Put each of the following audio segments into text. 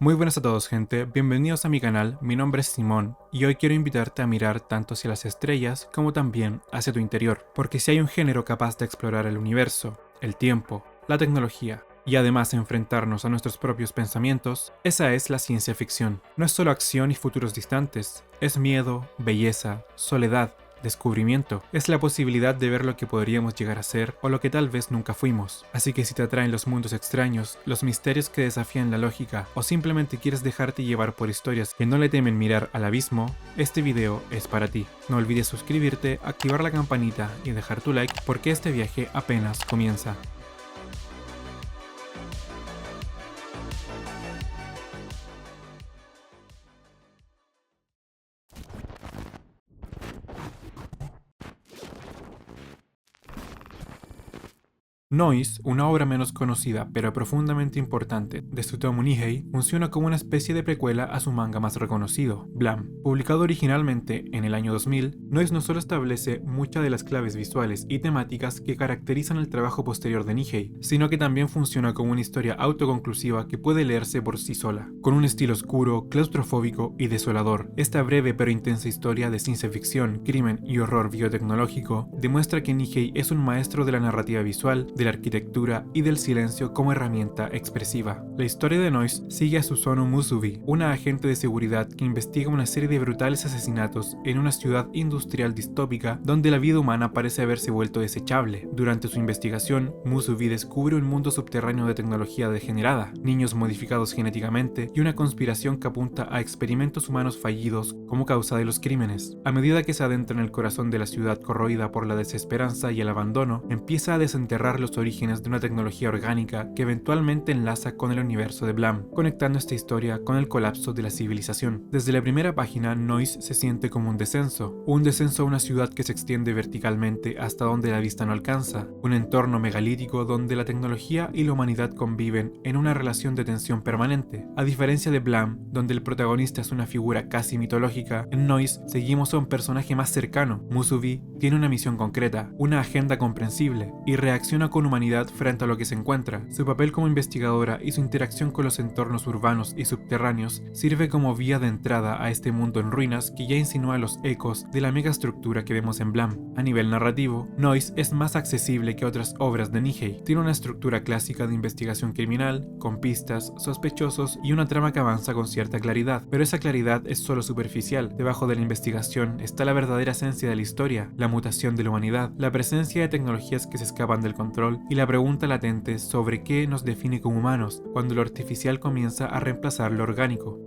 Muy buenas a todos, gente, bienvenidos a mi canal. Mi nombre es Simón y hoy quiero invitarte a mirar tanto hacia las estrellas como también hacia tu interior, porque si hay un género capaz de explorar el universo, el tiempo, la tecnología y además enfrentarnos a nuestros propios pensamientos, esa es la ciencia ficción. No es solo acción y futuros distantes, es miedo, belleza, soledad, descubrimiento. Es la posibilidad de ver lo que podríamos llegar a ser o lo que tal vez nunca fuimos. Así que si te atraen los mundos extraños, los misterios que desafían la lógica o simplemente quieres dejarte llevar por historias que no le temen mirar al abismo, este video es para ti. No olvides suscribirte, activar la campanita y dejar tu like porque este viaje apenas comienza. Noise, una obra menos conocida pero profundamente importante de Tsutomu Nihei, funciona como una especie de precuela a su manga más reconocido, Blam. Publicado originalmente en el año 2000, Noise no solo establece muchas de las claves visuales y temáticas que caracterizan el trabajo posterior de Nihei, sino que también funciona como una historia autoconclusiva que puede leerse por sí sola. Con un estilo oscuro, claustrofóbico y desolador, esta breve pero intensa historia de ciencia ficción, crimen y horror biotecnológico demuestra que Nihei es un maestro de la narrativa visual, de la arquitectura y del silencio como herramienta expresiva. La historia de Noise sigue a Susono Musubi, una agente de seguridad que investiga una serie de brutales asesinatos en una ciudad industrial distópica donde la vida humana parece haberse vuelto desechable. Durante su investigación, Musubi descubre un mundo subterráneo de tecnología degenerada, niños modificados genéticamente y una conspiración que apunta a experimentos humanos fallidos como causa de los crímenes. A medida que se adentra en el corazón de la ciudad corroída por la desesperanza y el abandono, empieza a desenterrar los orígenes de una tecnología orgánica que eventualmente enlaza con el universo de Blam, conectando esta historia con el colapso de la civilización. Desde la primera página, Noise se siente como un descenso a una ciudad que se extiende verticalmente hasta donde la vista no alcanza, un entorno megalítico donde la tecnología y la humanidad conviven en una relación de tensión permanente. A diferencia de Blam, donde el protagonista es una figura casi mitológica, en Noise seguimos a un personaje más cercano. Musubi tiene una misión concreta, una agenda comprensible, y reacciona con humanidad frente a lo que se encuentra. Su papel como investigadora y su interacción con los entornos urbanos y subterráneos sirve como vía de entrada a este mundo en ruinas que ya insinúa los ecos de la megaestructura que vemos en Blam. A nivel narrativo, Noise es más accesible que otras obras de Nihei. Tiene una estructura clásica de investigación criminal, con pistas, sospechosos y una trama que avanza con cierta claridad, pero esa claridad es solo superficial. Debajo de la investigación está la verdadera esencia de la historia, la mutación de la humanidad, la presencia de tecnologías que se escapan del control y la pregunta latente sobre qué nos define como humanos cuando lo artificial comienza a reemplazar lo orgánico.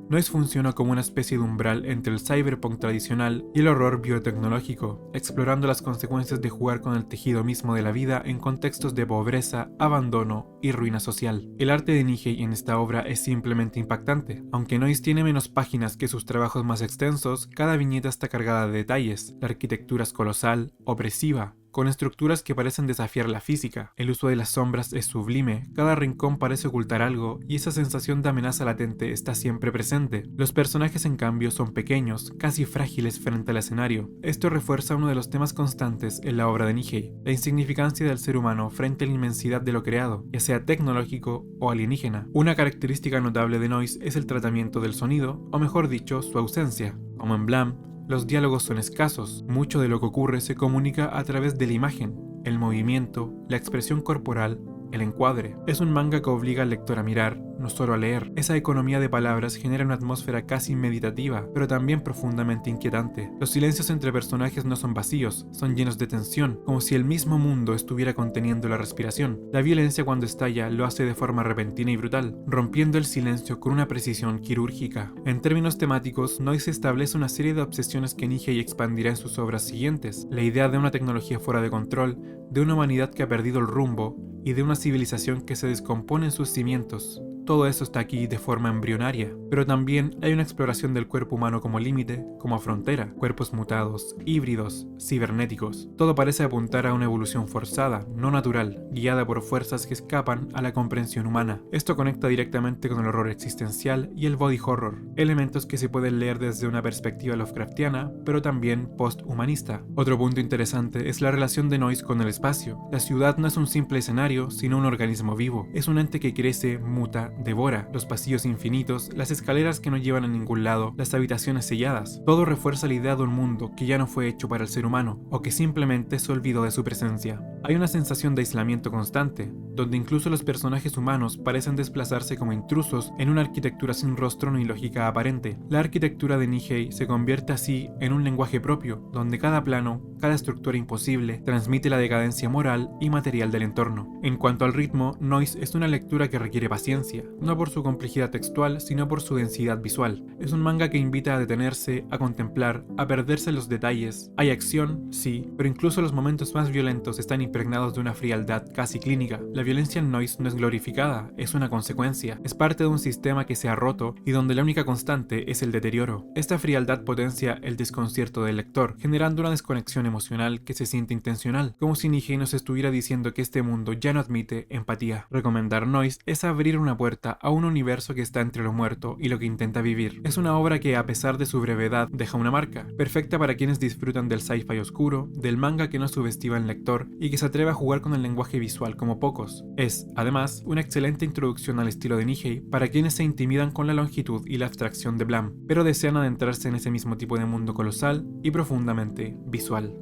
Noise funciona como una especie de umbral entre el cyberpunk tradicional y el horror biotecnológico, explorando las consecuencias de jugar con el tejido mismo de la vida en contextos de pobreza, abandono y ruina social. El arte de Nihei en esta obra es simplemente impactante. Aunque Noise tiene menos páginas que sus trabajos más extensos, cada viñeta está cargada de detalles. La arquitectura es colosal, opresiva, con estructuras que parecen desafiar la física. El uso de las sombras es sublime, cada rincón parece ocultar algo y esa sensación de amenaza latente está siempre presente. Los personajes en cambio son pequeños, casi frágiles frente al escenario. Esto refuerza uno de los temas constantes en la obra de Nihei, la insignificancia del ser humano frente a la inmensidad de lo creado, ya sea tecnológico o alienígena. Una característica notable de Noise es el tratamiento del sonido, o mejor dicho, su ausencia. Como en Blam, los diálogos son escasos, mucho de lo que ocurre se comunica a través de la imagen, el movimiento, la expresión corporal, el encuadre. Es un manga que obliga al lector a mirar, no solo a leer. Esa economía de palabras genera una atmósfera casi meditativa, pero también profundamente inquietante. Los silencios entre personajes no son vacíos, son llenos de tensión, como si el mismo mundo estuviera conteniendo la respiración. La violencia cuando estalla lo hace de forma repentina y brutal, rompiendo el silencio con una precisión quirúrgica. En términos temáticos, Noise establece una serie de obsesiones que Nihei expandirá en sus obras siguientes. La idea de una tecnología fuera de control, de una humanidad que ha perdido el rumbo, y de una civilización que se descompone en sus cimientos. todo eso está aquí de forma embrionaria, pero también hay una exploración del cuerpo humano como límite, como frontera, cuerpos mutados, híbridos, cibernéticos. Todo parece apuntar a una evolución forzada, no natural, guiada por fuerzas que escapan a la comprensión humana. Esto conecta directamente con el horror existencial y el body horror, elementos que se pueden leer desde una perspectiva Lovecraftiana, pero también post-humanista. Otro punto interesante es la relación de Noise con el espacio. La ciudad no es un simple escenario, sino un organismo vivo. Es un ente que crece, muta, devora. Los pasillos infinitos, las escaleras que no llevan a ningún lado, las habitaciones selladas. Todo refuerza la idea de un mundo que ya no fue hecho para el ser humano, o que simplemente se olvidó de su presencia. Hay una sensación de aislamiento constante, donde incluso los personajes humanos parecen desplazarse como intrusos en una arquitectura sin rostro ni lógica aparente. La arquitectura de Nihei se convierte así en un lenguaje propio, donde cada plano, cada estructura imposible, transmite la decadencia moral y material del entorno. En cuanto al ritmo, Noise es una lectura que requiere paciencia, no por su complejidad textual, sino por su densidad visual. Es un manga que invita a detenerse, a contemplar, a perderse en los detalles. Hay acción, sí, pero incluso los momentos más violentos están impregnados de una frialdad casi clínica. La violencia en Noise no es glorificada, es una consecuencia, es parte de un sistema que se ha roto y donde la única constante es el deterioro. Esta frialdad potencia el desconcierto del lector, generando una desconexión emocional que se siente intencional, como si Nihei nos estuviera diciendo que este mundo ya no admite empatía. Recomendar Noise es abrir una puerta a un universo que está entre lo muerto y lo que intenta vivir. Es una obra que, a pesar de su brevedad, deja una marca, perfecta para quienes disfrutan del sci-fi oscuro, del manga que no subestima al lector y que se atreve a jugar con el lenguaje visual como pocos. Es, además, una excelente introducción al estilo de Nihei para quienes se intimidan con la longitud y la abstracción de Blam, pero desean adentrarse en ese mismo tipo de mundo colosal y profundamente visual.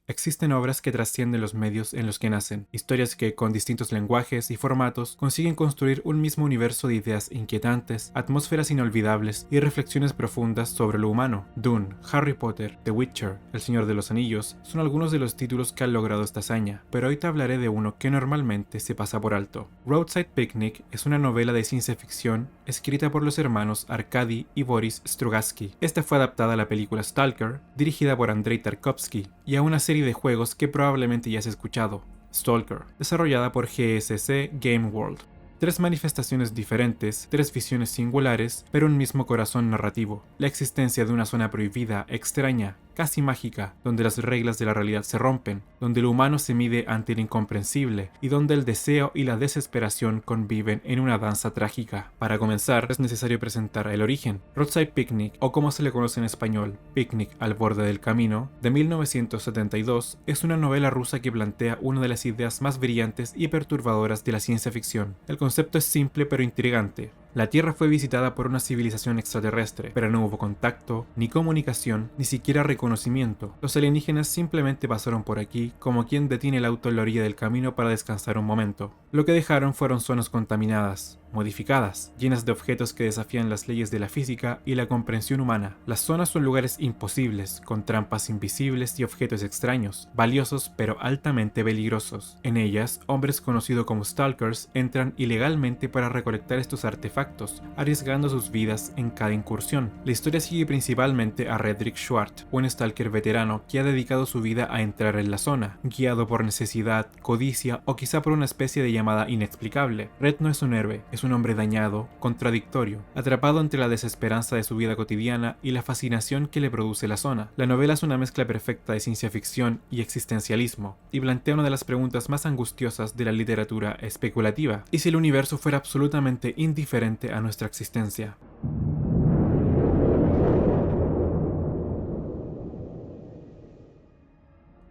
Existen obras que trascienden los medios en los que nacen, historias que, con distintos lenguajes y formatos, consiguen construir un mismo universo de ideas inquietantes, atmósferas inolvidables y reflexiones profundas sobre lo humano. Dune, Harry Potter, The Witcher, El Señor de los Anillos son algunos de los títulos que han logrado esta hazaña, pero hoy te hablaré de uno que normalmente se pasa por alto. Roadside Picnic es una novela de ciencia ficción escrita por los hermanos Arkady y Boris Strugatsky. Esta fue adaptada a la película Stalker, dirigida por Andrei Tarkovsky, y a una serie de juegos que probablemente ya has escuchado, Stalker, desarrollada por GSC Game World. Tres manifestaciones diferentes, tres visiones singulares, pero un mismo corazón narrativo. La existencia de una zona prohibida, extraña, casi mágica, donde las reglas de la realidad se rompen, donde lo humano se mide ante lo incomprensible y donde el deseo y la desesperación conviven en una danza trágica. Para comenzar, es necesario presentar el origen. Roadside Picnic, o como se le conoce en español, Picnic al borde del camino, de 1972, es una novela rusa que plantea una de las ideas más brillantes y perturbadoras de la ciencia ficción. El concepto es simple pero intrigante. La Tierra fue visitada por una civilización extraterrestre, pero no hubo contacto, ni comunicación, ni siquiera reconocimiento. Los alienígenas simplemente pasaron por aquí como quien detiene el auto en la orilla del camino para descansar un momento. Lo que dejaron fueron zonas contaminadas, modificadas, llenas de objetos que desafían las leyes de la física y la comprensión humana. Las zonas son lugares imposibles, con trampas invisibles y objetos extraños, valiosos pero altamente peligrosos. En ellas, hombres conocidos como Stalkers entran ilegalmente para recolectar estos artefactos, arriesgando sus vidas en cada incursión. La historia sigue principalmente a Redrick Schwartz, un Stalker veterano que ha dedicado su vida a entrar en la zona, guiado por necesidad, codicia o quizá por una especie de llamada inexplicable. Red no es un héroe, es un hombre dañado, contradictorio, atrapado entre la desesperanza de su vida cotidiana y la fascinación que le produce la zona. La novela es una mezcla perfecta de ciencia ficción y existencialismo, y plantea una de las preguntas más angustiosas de la literatura especulativa: ¿y si el universo fuera absolutamente indiferente a nuestra existencia?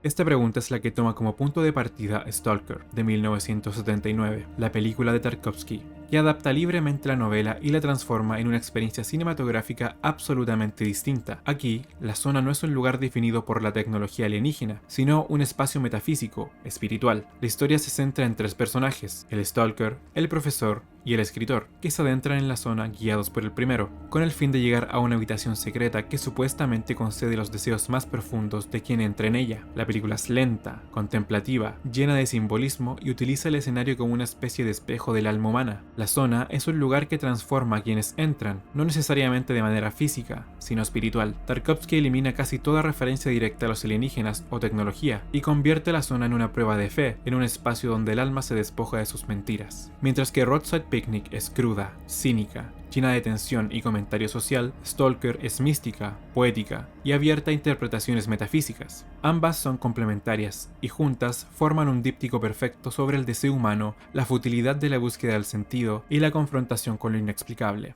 Esta pregunta es la que toma como punto de partida Stalker, de 1979, la película de Tarkovsky. que adapta libremente la novela y la transforma en una experiencia cinematográfica absolutamente distinta. Aquí, la zona no es un lugar definido por la tecnología alienígena, sino un espacio metafísico, espiritual. La historia se centra en tres personajes: el Stalker, el profesor y el escritor, que se adentran en la zona guiados por el primero, con el fin de llegar a una habitación secreta que supuestamente concede los deseos más profundos de quien entre en ella. La película es lenta, contemplativa, llena de simbolismo y utiliza el escenario como una especie de espejo del alma humana. La zona es un lugar que transforma a quienes entran, no necesariamente de manera física, sino espiritual. Tarkovsky elimina casi toda referencia directa a los alienígenas o tecnología y convierte la zona en una prueba de fe, en un espacio donde el alma se despoja de sus mentiras. Mientras que Roadside Picnic es cruda, cínica, llena de tensión y comentario social, Stalker es mística, poética y abierta a interpretaciones metafísicas. Ambas son complementarias y juntas forman un díptico perfecto sobre el deseo humano, la futilidad de la búsqueda del sentido y la confrontación con lo inexplicable.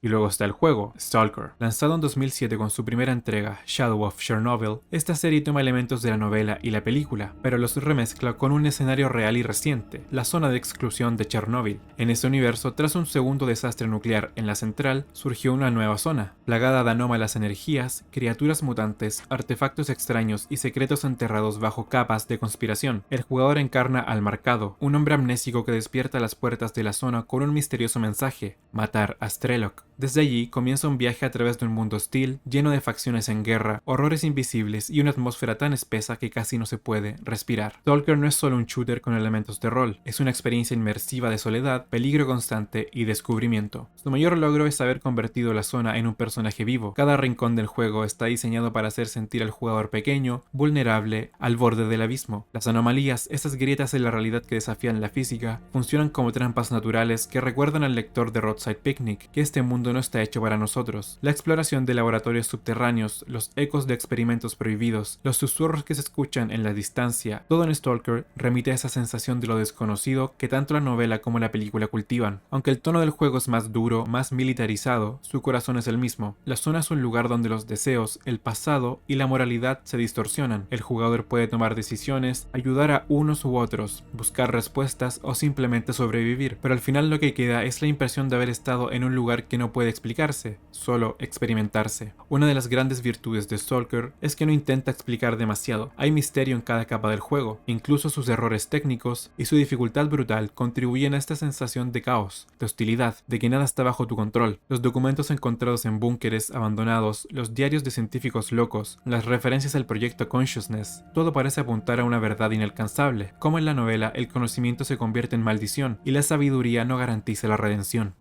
Y luego está el juego, Stalker. Lanzado en 2007 con su primera entrega, Shadow of Chernobyl, esta serie toma elementos de la novela y la película, pero los remezcla con un escenario real y reciente, la zona de exclusión de Chernobyl. En ese universo, tras un segundo desastre nuclear en la central, surgió una nueva zona, plagada de anómalas energías, criaturas mutantes, artefactos extraños y secretos enterrados bajo capas de conspiración. El jugador encarna al Marcado, un hombre amnésico que despierta las puertas de la zona con un misterioso mensaje: matar a Strelok. Desde allí comienza un viaje a través de un mundo hostil, lleno de facciones en guerra, horrores invisibles y una atmósfera tan espesa que casi no se puede respirar. Stalker no es solo un shooter con elementos de rol, es una experiencia inmersiva de soledad, peligro constante y descubrimiento. Su mayor logro es haber convertido la zona en un personaje vivo. Cada rincón del juego está diseñado para hacer sentir al jugador pequeño, vulnerable, al borde del abismo. Las anomalías, esas grietas en la realidad que desafían la física, funcionan como trampas naturales que recuerdan al lector de Roadside Picnic que este mundo no está hecho para nosotros. La exploración de laboratorios subterráneos, los ecos de experimentos prohibidos, los susurros que se escuchan en la distancia, todo en Stalker remite a esa sensación de lo desconocido que tanto la novela como la película cultivan. Aunque el tono del juego es más duro, más militarizado, su corazón es el mismo. La zona es un lugar donde los deseos, el pasado y la moralidad se distorsionan. El jugador puede tomar decisiones, ayudar a unos u otros, buscar respuestas o simplemente sobrevivir, pero al final lo que queda es la impresión de haber estado en un lugar que no puede explicarse, solo experimentarse. Una de las grandes virtudes de Stalker es que no intenta explicar demasiado. Hay misterio en cada capa del juego, incluso sus errores técnicos y su dificultad brutal contribuyen a esta sensación de caos, de hostilidad, de que nada está bajo tu control. Los documentos encontrados en búnkeres abandonados, los diarios de científicos locos, las referencias al proyecto Consciousness, todo parece apuntar a una verdad inalcanzable. Como en la novela, el conocimiento se convierte en maldición y la sabiduría no garantiza la redención.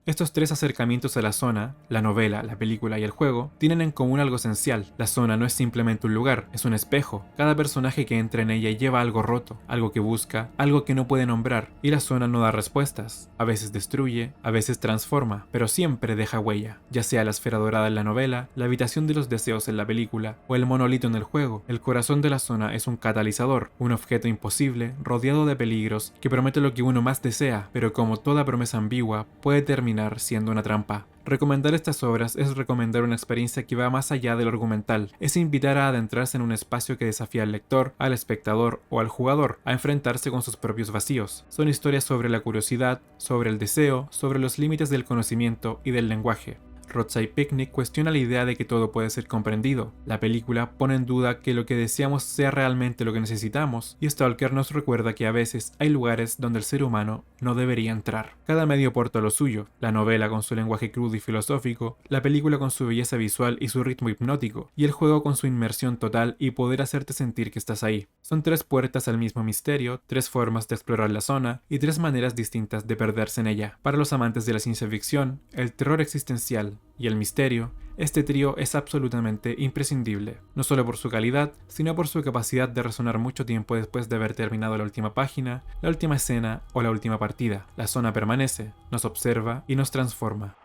Estos tres acercamientos a la zona, la novela, la película y el juego, tienen en común algo esencial. La zona no es simplemente un lugar, es un espejo. Cada personaje que entra en ella lleva algo roto, algo que busca, algo que no puede nombrar, y la zona no da respuestas. A veces destruye, a veces transforma, pero siempre deja huella. Ya sea la esfera dorada en la novela, la habitación de los deseos en la película, o el monolito en el juego, el corazón de la zona es un catalizador, un objeto imposible, rodeado de peligros, que promete lo que uno más desea, pero como toda promesa ambigua, puede terminar siendo una trampa. Recomendar estas obras es recomendar una experiencia que va más allá de lo argumental, es invitar a adentrarse en un espacio que desafía al lector, al espectador o al jugador a enfrentarse con sus propios vacíos. Son historias sobre la curiosidad, sobre el deseo, sobre los límites del conocimiento y del lenguaje. Roadside Picnic cuestiona la idea de que todo puede ser comprendido. La película pone en duda que lo que deseamos sea realmente lo que necesitamos, y Stalker nos recuerda que a veces hay lugares donde el ser humano no debería entrar. Cada medio aporta lo suyo, la novela con su lenguaje crudo y filosófico, la película con su belleza visual y su ritmo hipnótico, y el juego con su inmersión total y poder hacerte sentir que estás ahí. Son tres puertas al mismo misterio, tres formas de explorar la zona y tres maneras distintas de perderse en ella. Para los amantes de la ciencia ficción, el terror existencial y el misterio, este trío es absolutamente imprescindible, no solo por su calidad, sino por su capacidad de resonar mucho tiempo después de haber terminado la última página, la última escena o la última partida. La zona permanece, nos observa y nos transforma.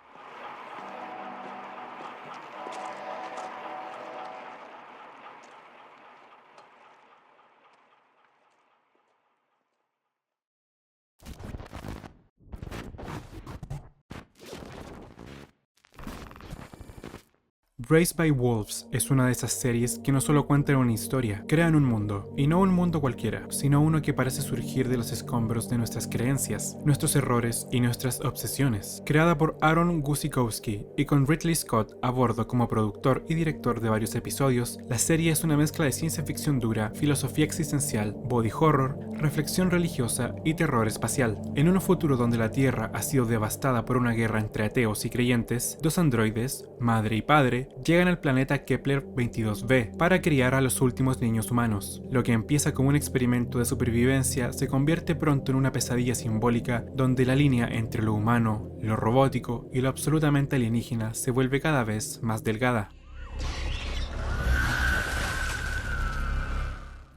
Raised by Wolves es una de esas series que no solo cuentan una historia, crean un mundo, y no un mundo cualquiera, sino uno que parece surgir de los escombros de nuestras creencias, nuestros errores y nuestras obsesiones. Creada por Aaron Guzikowski y con Ridley Scott a bordo como productor y director de varios episodios, la serie es una mezcla de ciencia ficción dura, filosofía existencial, body horror, reflexión religiosa y terror espacial. En un futuro donde la Tierra ha sido devastada por una guerra entre ateos y creyentes, dos androides, madre y padre, llegan al planeta Kepler 22b para criar a los últimos niños humanos. Lo que empieza como un experimento de supervivencia se convierte pronto en una pesadilla simbólica donde la línea entre lo humano, lo robótico y lo absolutamente alienígena se vuelve cada vez más delgada.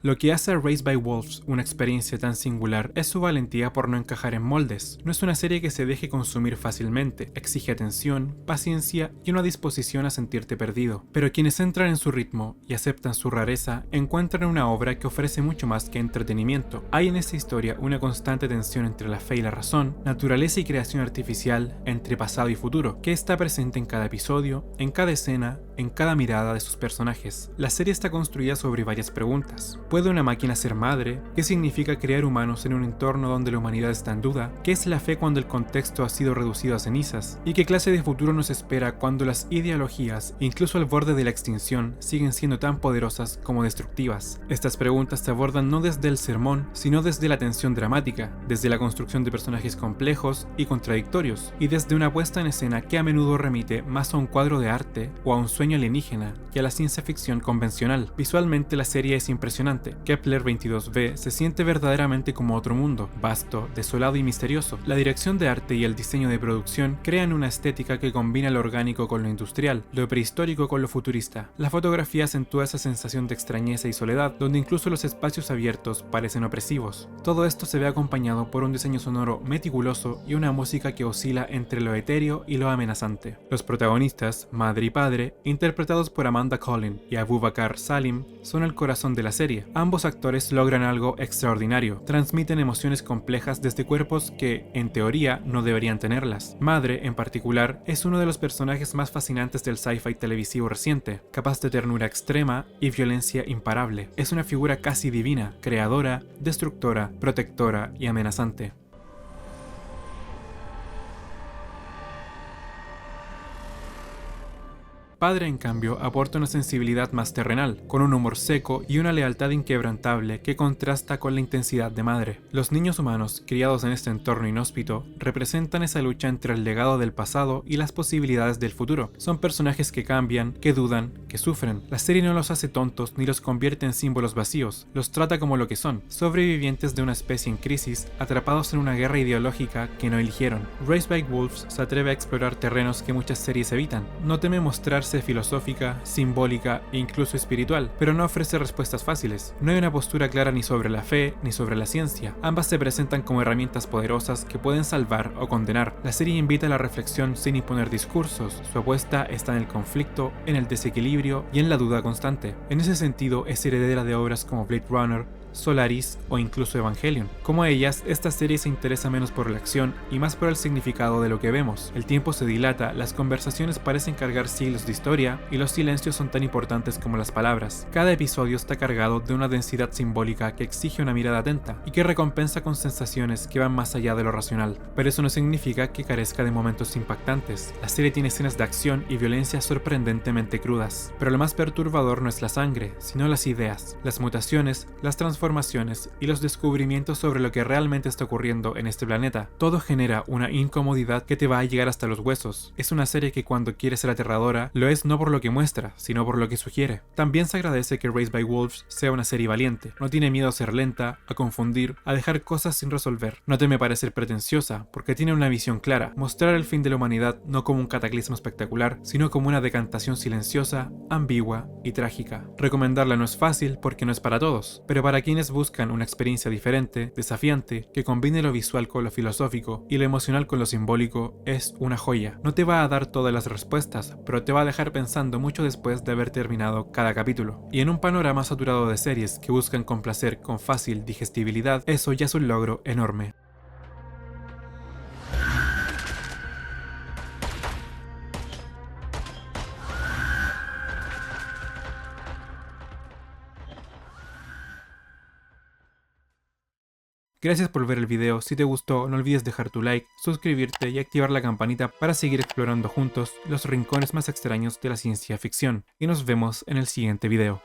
Lo que hace a Raised by Wolves una experiencia tan singular es su valentía por no encajar en moldes. No es una serie que se deje consumir fácilmente, exige atención, paciencia y una disposición a sentirte perdido. Pero quienes entran en su ritmo y aceptan su rareza, encuentran una obra que ofrece mucho más que entretenimiento. Hay en esta historia una constante tensión entre la fe y la razón, naturaleza y creación artificial, entre pasado y futuro, que está presente en cada episodio, en cada escena, en cada mirada de sus personajes. La serie está construida sobre varias preguntas. ¿Puede una máquina ser madre? ¿Qué significa crear humanos en un entorno donde la humanidad está en duda? ¿Qué es la fe cuando el contexto ha sido reducido a cenizas? ¿Y qué clase de futuro nos espera cuando las ideologías, incluso al borde de la extinción, siguen siendo tan poderosas como destructivas? Estas preguntas se abordan no desde el sermón, sino desde la tensión dramática, desde la construcción de personajes complejos y contradictorios, y desde una puesta en escena que a menudo remite más a un cuadro de arte o a un sueño alienígena que a la ciencia ficción convencional. Visualmente la serie es impresionante. Kepler 22b se siente verdaderamente como otro mundo, vasto, desolado y misterioso. La dirección de arte y el diseño de producción crean una estética que combina lo orgánico con lo industrial, lo prehistórico con lo futurista. La fotografía acentúa esa sensación de extrañeza y soledad, donde incluso los espacios abiertos parecen opresivos. Todo esto se ve acompañado por un diseño sonoro meticuloso y una música que oscila entre lo etéreo y lo amenazante. Los protagonistas, madre y padre, interpretados por Amanda Collin y Abubakar Salim, son el corazón de la serie. Ambos actores logran algo extraordinario, transmiten emociones complejas desde cuerpos que, en teoría, no deberían tenerlas. Madre, en particular, es uno de los personajes más fascinantes del sci-fi televisivo reciente, capaz de ternura extrema y violencia imparable. Es una figura casi divina, creadora, destructora, protectora y amenazante. Padre, en cambio, aporta una sensibilidad más terrenal, con un humor seco y una lealtad inquebrantable que contrasta con la intensidad de Madre. Los niños humanos, criados en este entorno inhóspito, representan esa lucha entre el legado del pasado y las posibilidades del futuro. Son personajes que cambian, que dudan, que sufren. La serie no los hace tontos ni los convierte en símbolos vacíos, los trata como lo que son, sobrevivientes de una especie en crisis, atrapados en una guerra ideológica que no eligieron. Raised by Wolves se atreve a explorar terrenos que muchas series evitan. No teme mostrarse filosófica, simbólica e incluso espiritual, pero no ofrece respuestas fáciles. No hay una postura clara ni sobre la fe ni sobre la ciencia. Ambas se presentan como herramientas poderosas que pueden salvar o condenar. La serie invita a la reflexión sin imponer discursos. Su apuesta está en el conflicto, en el desequilibrio y en la duda constante. En ese sentido, es heredera de obras como Blade Runner, Solaris o incluso Evangelion. Como ellas, esta serie se interesa menos por la acción y más por el significado de lo que vemos. El tiempo se dilata, las conversaciones parecen cargar siglos de historia y los silencios son tan importantes como las palabras. Cada episodio está cargado de una densidad simbólica que exige una mirada atenta y que recompensa con sensaciones que van más allá de lo racional. Pero eso no significa que carezca de momentos impactantes. La serie tiene escenas de acción y violencia sorprendentemente crudas. Pero lo más perturbador no es la sangre, sino las ideas, las mutaciones, las transformaciones y los descubrimientos sobre lo que realmente está ocurriendo en este planeta. Todo genera una incomodidad que te va a llegar hasta los huesos. Es una serie que cuando quiere ser aterradora, lo es no por lo que muestra, sino por lo que sugiere. También se agradece que Raised by Wolves sea una serie valiente. No tiene miedo a ser lenta, a confundir, a dejar cosas sin resolver. No teme parecer pretenciosa, porque tiene una visión clara: mostrar el fin de la humanidad no como un cataclismo espectacular, sino como una decantación silenciosa, ambigua y trágica. Recomendarla no es fácil porque no es para todos, pero para quienes buscan una experiencia diferente, desafiante, que combine lo visual con lo filosófico y lo emocional con lo simbólico, es una joya. No te va a dar todas las respuestas, pero te va a dejar pensando mucho después de haber terminado cada capítulo. Y en un panorama saturado de series que buscan complacer con fácil digestibilidad, eso ya es un logro enorme. Gracias por ver el video, si te gustó no olvides dejar tu like, suscribirte y activar la campanita para seguir explorando juntos los rincones más extraños de la ciencia ficción, y nos vemos en el siguiente video.